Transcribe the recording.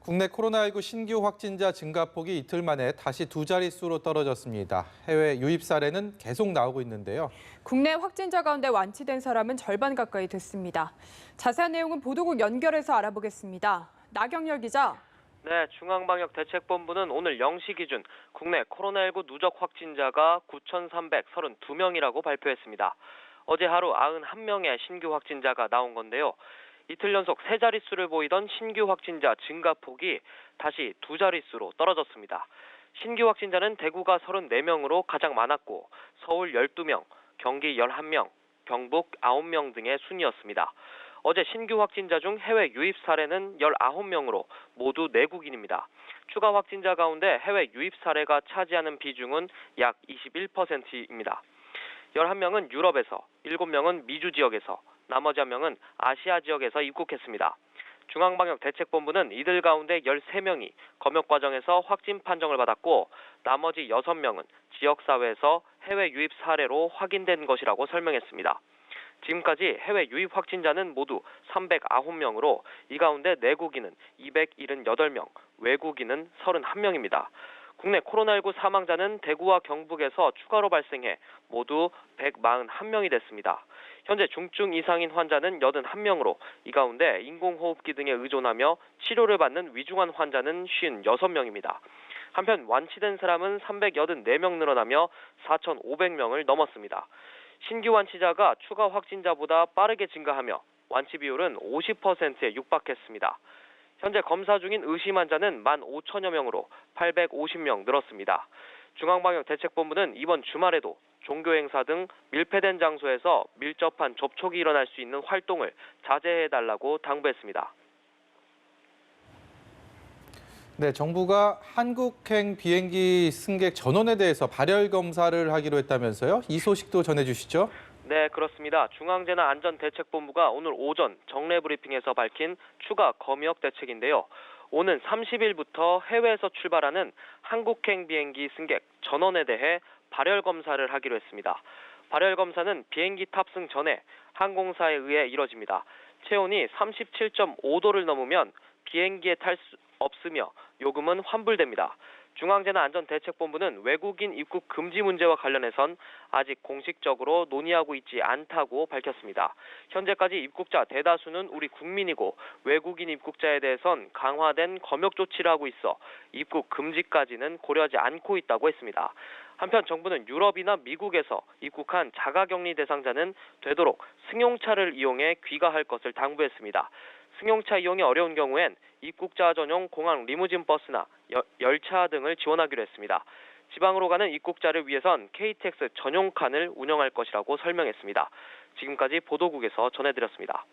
국내 코로나19 신규 확진자 증가폭이 이틀 만에 다시 두 자릿수로 떨어졌습니다. 해외 유입 사례는 계속 나오고 있는데요. 국내 확진자 가운데 완치된 사람은 절반 가까이 됐습니다. 자세한 내용은 보도국 연결해서 알아보겠습니다. 나경열 기자. 네, 중앙방역대책본부는 오늘 0시 기준 국내 코로나19 누적 확진자가 9,332명이라고 발표했습니다. 어제 하루 91명의 신규 확진자가 나온 건데요. 이틀 연속 세 자릿수를 보이던 신규 확진자 증가폭이 다시 두 자릿수로 떨어졌습니다. 신규 확진자는 대구가 34명으로 가장 많았고 서울 12명, 경기 11명, 경북 9명 등의 순이었습니다. 어제 신규 확진자 중 해외 유입 사례는 19명으로 모두 내국인입니다. 추가 확진자 가운데 해외 유입 사례가 차지하는 비중은 약 21%입니다. 11명은 유럽에서, 7명은 미주 지역에서, 나머지 1명은 아시아 지역에서 입국했습니다. 중앙방역대책본부는 이들 가운데 13명이 검역 과정에서 확진 판정을 받았고 나머지 6명은 지역사회에서 해외 유입 사례로 확인된 것이라고 설명했습니다. 지금까지 해외 유입 확진자는 모두 309명으로 이 가운데 내국인은 278명, 외국인은 31명입니다. 국내 코로나19 사망자는 대구와 경북에서 추가로 발생해 모두 141명이 됐습니다. 현재 중증 이상인 환자는 81명으로 이 가운데 인공호흡기 등에 의존하며 치료를 받는 위중한 환자는 56명입니다. 한편 완치된 사람은 384명 늘어나며 4,500명을 넘었습니다. 신규 완치자가 추가 확진자보다 빠르게 증가하며 완치 비율은 50%에 육박했습니다. 현재 검사 중인 의심 환자는 15,000여 명으로 850명 늘었습니다. 중앙방역대책본부는 이번 주말에도 종교 행사 등 밀폐된 장소에서 밀접한 접촉이 일어날 수 있는 활동을 자제해달라고 당부했습니다. 네, 정부가 한국행 비행기 승객 전원에 대해서 발열 검사를 하기로 했다면서요? 이 소식도 전해주시죠. 네, 그렇습니다. 중앙재난안전대책본부가 오늘 오전 정례 브리핑에서 밝힌 추가 검역 대책인데요. 오는 30일부터 해외에서 출발하는 한국행 비행기 승객 전원에 대해 발열 검사를 하기로 했습니다. 발열 검사는 비행기 탑승 전에 항공사에 의해 이뤄집니다. 체온이 37.5도를 넘으면 비행기에 탈 수 없으며 요금은 환불됩니다. 중앙재난안전대책본부는 외국인 입국 금지 문제와 관련해선 아직 공식적으로 논의하고 있지 않다고 밝혔습니다. 현재까지 입국자 대다수는 우리 국민이고 외국인 입국자에 대해선 강화된 검역 조치를 하고 있어 입국 금지까지는 고려하지 않고 있다고 했습니다. 한편 정부는 유럽이나 미국에서 입국한 자가격리 대상자는 되도록 승용차를 이용해 귀가할 것을 당부했습니다. 승용차 이용이 어려운 경우엔 입국자 전용 공항 리무진 버스나 열차 등을 지원하기로 했습니다. 지방으로 가는 입국자를 위해선 KTX 전용칸을 운영할 것이라고 설명했습니다. 지금까지 보도국에서 전해드렸습니다.